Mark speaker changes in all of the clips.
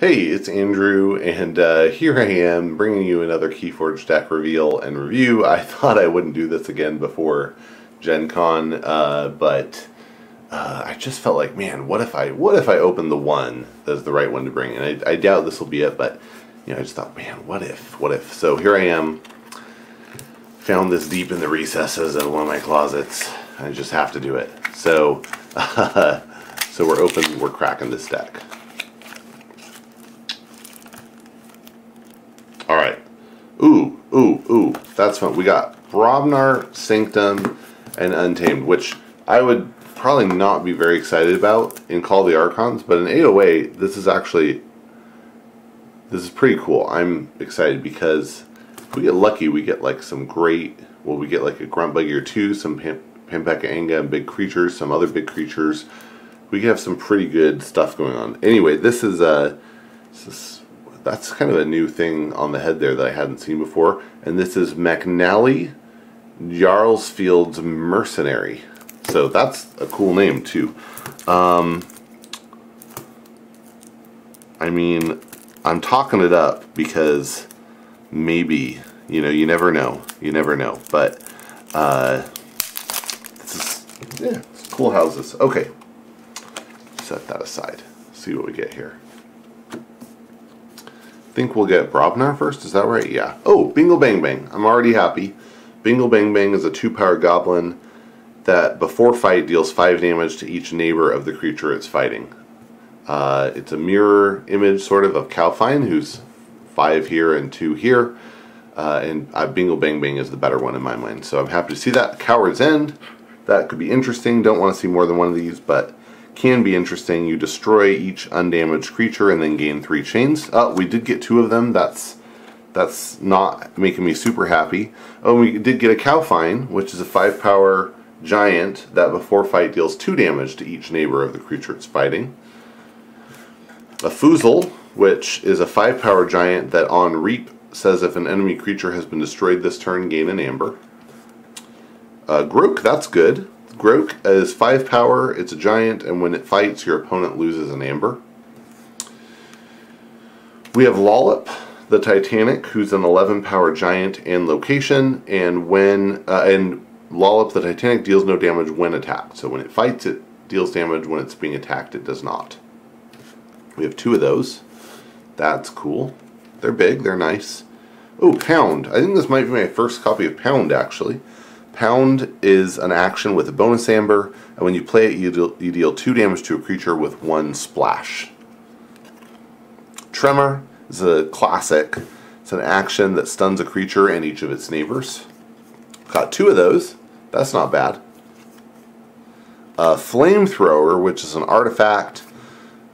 Speaker 1: Hey, it's Andrew, and here I am bringing you another Keyforge deck reveal and review. I thought I wouldn't do this again before Gen Con, but I just felt like, man, what if I opened the one that's the right one to bring? And I doubt this will be it, but you know, I just thought, man, what if? So here I am, found this deep in the recesses of one of my closets. I just have to do it. So, so we're cracking this deck. Alright. Ooh, that's fun. We got Brobnar, Sanctum, and Untamed, which I would probably not be very excited about in Call of the Archons, but in AOA, this is pretty cool. I'm excited because if we get lucky, we get like some great, well, we get like a Grunt Buggy or two, some Pampeka Anga and big creatures, some other big creatures. We could have some pretty good stuff going on. Anyway, this is that's kind of a new thing on the head there that I hadn't seen before. And this is McNally Jarlsfield's Mercenary. So that's a cool name too. I mean, I'm talking it up because maybe, you know, you never know. But this is, yeah, it's cool houses. Okay, set that aside. See what we get here. Think we'll get Brobnar first, is that right? Yeah. Oh, Bingo Bang Bang. I'm already happy. Bingo Bang Bang is a 2-power goblin that before fight deals 5 damage to each neighbor of the creature it's fighting. It's a mirror image sort of Calfine, who's 5 here and 2 here. And Bingo Bang Bang is the better one in my mind. So I'm happy to see that. Coward's End. That could be interesting. Don't want to see more than one of these, but can be interesting. You destroy each undamaged creature and then gain 3 chains. We did get 2 of them. That's not making me super happy. Oh, we did get a Calfine, which is a 5-power giant that before fight deals 2 damage to each neighbor of the creature it's fighting. A Foozle, which is a 5-power giant that on Reap says if an enemy creature has been destroyed this turn, gain an amber. Groak, that's good. Groak is 5 power, it's a giant, and when it fights, your opponent loses an amber. We have Lollop, the Titanic, who's an 11-power giant and location, and Lollop, the Titanic, deals no damage when attacked. So when it fights, it deals damage. When it's being attacked, it does not. We have 2 of those. That's cool. They're big, they're nice. Oh, Pound. I think this might be my first copy of Pound, actually. Pound is an action with a bonus amber, and when you play it, you deal 2 damage to a creature with 1 splash. Tremor is a classic. It's an action that stuns a creature and each of its neighbors. Got 2 of those. That's not bad. Flamethrower, which is an artifact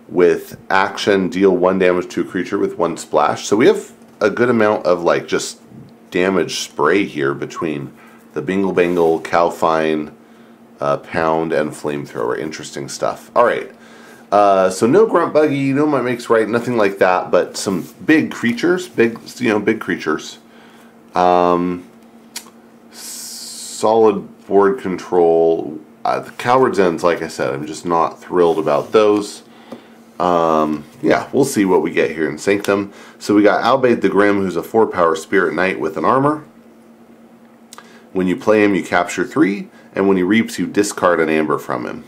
Speaker 1: with action, deal 1 damage to a creature with 1 splash. So we have a good amount of like just damage spray here between the Bingle Bangle, Calfine, Pound, and Flamethrower. Interesting stuff. Alright, so no Grunt Buggy, no My Makes Right, nothing like that, but some big creatures, big creatures. Solid board control. The Coward's Ends, like I said, I'm just not thrilled about those. Yeah, we'll see what we get here in Sanctum. So we got Albade the Grim, who's a 4-power Spirit Knight with an armor. When you play him, you capture 3, and when he reaps, you discard an amber from him.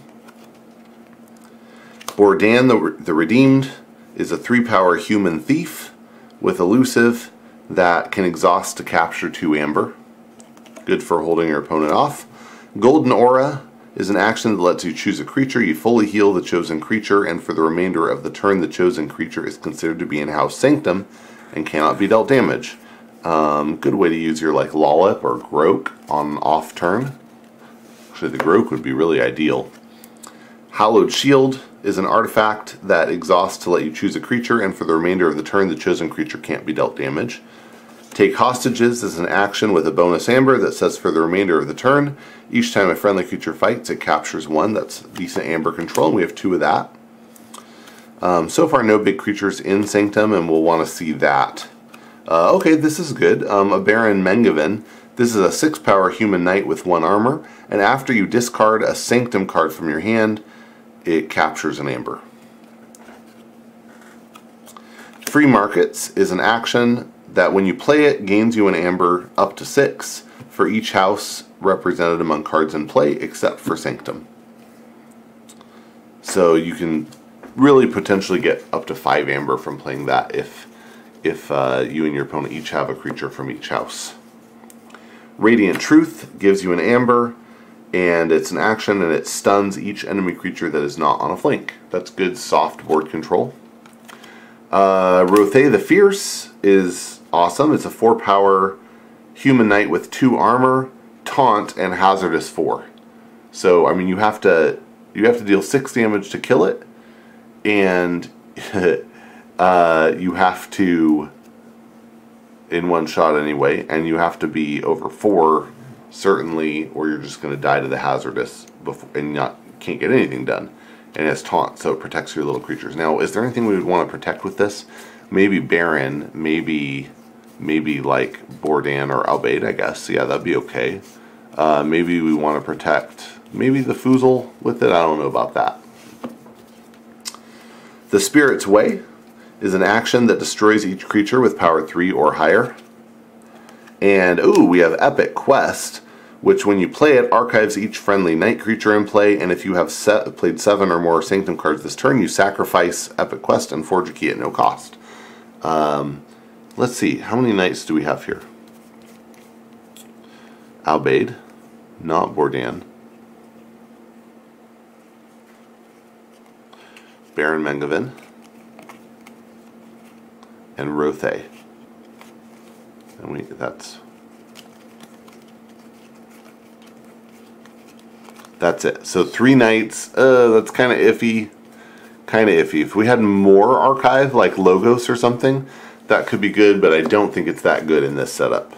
Speaker 1: Bordan the Redeemed is a 3-power human thief with elusive that can exhaust to capture 2 amber. Good for holding your opponent off. Golden Aura is an action that lets you choose a creature. You fully heal the chosen creature, and for the remainder of the turn, the chosen creature is considered to be in House Sanctum and cannot be dealt damage. Good way to use your like Lollop or Groak on off turn. Actually, the Groak would be really ideal. Hallowed Shield is an artifact that exhausts to let you choose a creature, and for the remainder of the turn, the chosen creature can't be dealt damage. Take Hostages is an action with a bonus amber that says for the remainder of the turn, each time a friendly creature fights, it captures 1. That's decent amber control, and we have 2 of that. So far, no big creatures in Sanctum, and we'll want to see that. Okay, this is good. A Baron Mengevin. This is a 6-power human knight with 1 armor, and after you discard a Sanctum card from your hand, it captures an amber. Free Markets is an action that when you play it gains you an amber up to 6 for each house represented among cards in play except for Sanctum. So you can really potentially get up to 5 amber from playing that if you and your opponent each have a creature from each house. Radiant Truth gives you an amber, and it's an action and it stuns each enemy creature that is not on a flank. That's good soft board control. Rothay the Fierce is awesome. It's a 4-power human knight with 2 armor, taunt, and hazardous 4. So I mean you have to deal 6 damage to kill it, and you have to, in one shot anyway, and you have to be over 4 certainly, or you're just going to die to the hazardous before, and can't get anything done. And it has taunt, so it protects your little creatures. Now, is there anything we would want to protect with this? Maybe Baron, maybe like Bordan or Albaid, I guess. Yeah, that'd be okay. Maybe we want to protect maybe the Foozle with it. I don't know about that. The Spirit's Way is an action that destroys each creature with power 3 or higher. And, ooh, we have Epic Quest, which when you play it, archives each friendly knight creature in play, and if you have played 7 or more Sanctum cards this turn, you sacrifice Epic Quest and forge a key at no cost. Let's see, how many knights do we have here? Albaid, not Bordan. Baron Mengevin. And Rothay. And that's it. So 3 knights, that's kind of iffy. If we had more archive, like Logos or something, that could be good, but I don't think it's that good in this setup.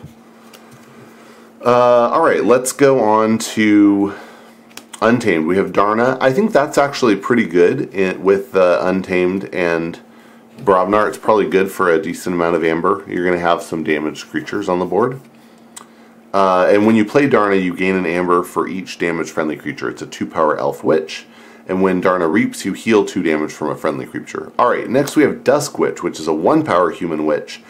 Speaker 1: Alright, let's go on to Untamed. We have Darna. I think that's actually pretty good with Untamed and Brobnar. It's probably good for a decent amount of amber. You're going to have some damaged creatures on the board. And when you play Darna, you gain an amber for each damaged friendly creature. It's a 2-power elf witch. And when Darna reaps, you heal 2 damage from a friendly creature. Alright, next we have Dusk Witch, which is a 1-power human witch.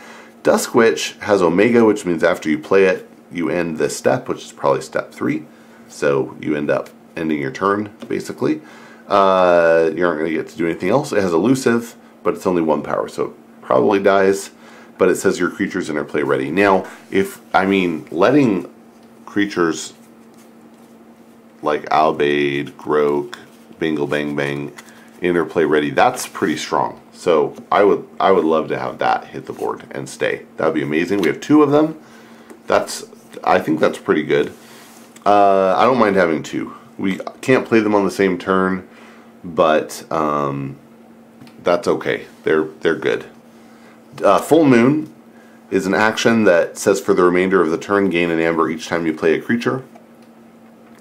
Speaker 1: Dusk Witch has Omega, which means after you play it, you end this step, which is probably step 3. So you end up ending your turn, basically. You aren't going to get to do anything else. It has Elusive, but it's only 1 power, so it probably dies. But it says your creature's interplay ready. Now, letting creatures like Albaid, Grok, Bingle Bang Bang interplay ready, that's pretty strong. So I would love to have that hit the board and stay. That would be amazing. We have 2 of them. I think that's pretty good. I don't mind having 2. We can't play them on the same turn, but that's okay. They're good. Full Moon is an action that says for the remainder of the turn, gain an amber each time you play a creature.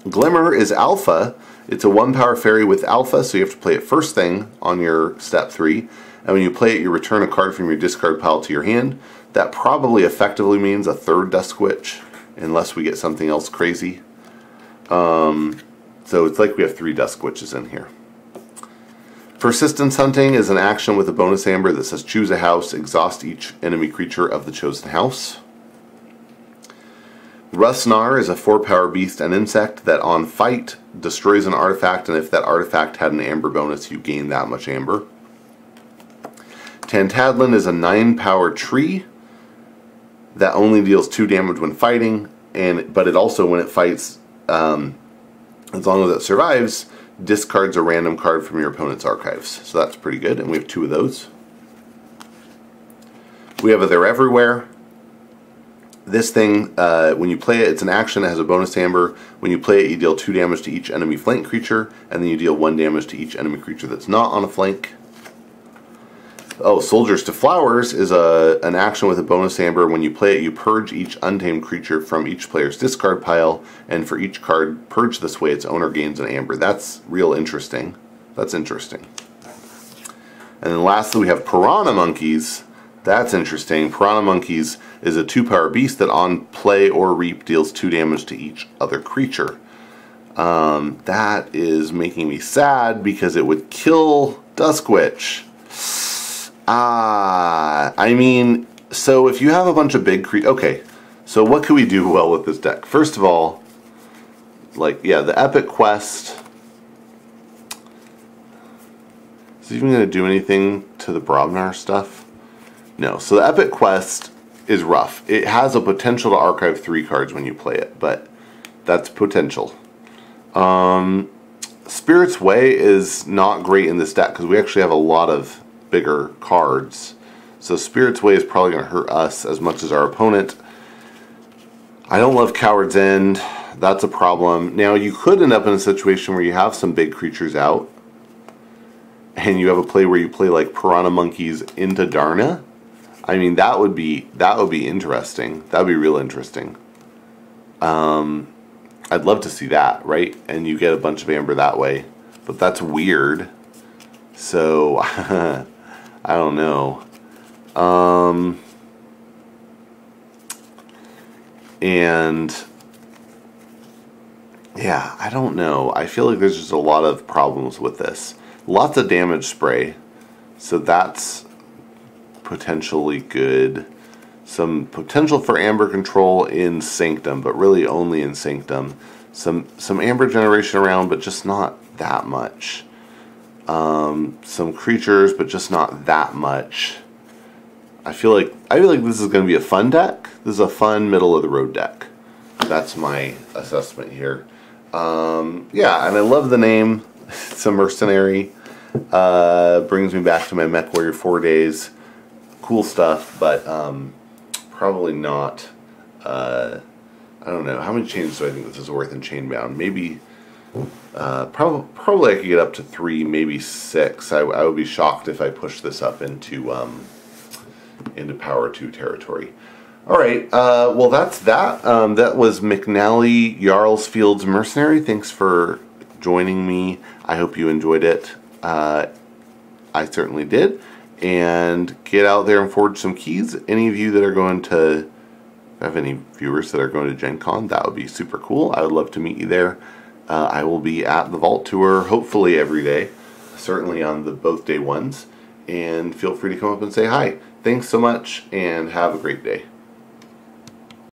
Speaker 1: Glimmer is alpha. It's a 1-power fairy with alpha, so you have to play it first thing on your step 3. And when you play it, you return a card from your discard pile to your hand. That probably effectively means a 3rd Dusk Witch, unless we get something else crazy. So it's like we have 3 Dusk Witches in here. Persistence Hunting is an action with a bonus amber that says choose a house, exhaust each enemy creature of the chosen house. Rusnar is a 4-power beast and insect that on fight destroys an artifact, and if that artifact had an amber bonus, you gain that much amber. Tantadlin is a 9-power tree that only deals 2 damage when fighting, but it also, when it fights, as long as it survives, discards a random card from your opponent's archives. So that's pretty good, and we have 2 of those. We have a They're Everywhere. This thing, when you play it, it's an action that has a bonus amber. When you play it, you deal 2 damage to each enemy flank creature, and then you deal 1 damage to each enemy creature that's not on a flank. Oh, Soldiers to Flowers is an action with a bonus amber. When you play it, you purge each untamed creature from each player's discard pile, and for each card purged this way, its owner gains an amber. That's real interesting. That's interesting. And then lastly, we have Piranha Monkeys. That's interesting. Piranha Monkeys is a 2-power beast that on play or reap deals 2 damage to each other creature. That is making me sad because it would kill Dusk Witch. I mean, so if you have a bunch of big okay, so what can we do well with this deck? First of all, like, yeah, the Epic Quest. Is it even going to do anything to the Brobnar stuff? No. So the Epic Quest is rough. It has a potential to archive 3 cards when you play it, but that's potential. Spirit's Way is not great in this deck because we actually have a lot of bigger cards. So Spirit's Way is probably going to hurt us as much as our opponent. I don't love Coward's End. That's a problem. Now, you could end up in a situation where you have some big creatures out, and you have a play where you play like Piranha Monkeys into Darna. I mean, that would be interesting. That would be real interesting. I'd love to see that, right? And you get a bunch of Amber that way. But that's weird. So, I don't know. And yeah, I don't know. I feel like there's just a lot of problems with this. Lots of damage spray. So that's potentially good. Some potential for Amber control in Sanctum, but really only in Sanctum. Some Amber generation around, but just not that much. Some creatures, but just not that much. I feel like this is going to be a fun deck. This is a fun middle of the road deck. That's my assessment here. Yeah, and I love the name. It's a mercenary. Brings me back to my MechWarrior 4 days. Cool stuff, but probably not. I don't know. How many chains do I think this is worth in Chainbound? Maybe, probably I could get up to 3, maybe 6. I would be shocked if I pushed this up into Power 2 territory. All right. Well, that's that. That was McNally Jarlsfield's Mercenary. Thanks for joining me. I hope you enjoyed it. I certainly did. And get out there and forge some keys. Any of you that are going to have any viewers that are going to Gen Con, that would be super cool. I would love to meet you there. I will be at the Vault Tour hopefully every day, certainly on the both day ones. And feel free to come up and say hi. Thanks so much and have a great day.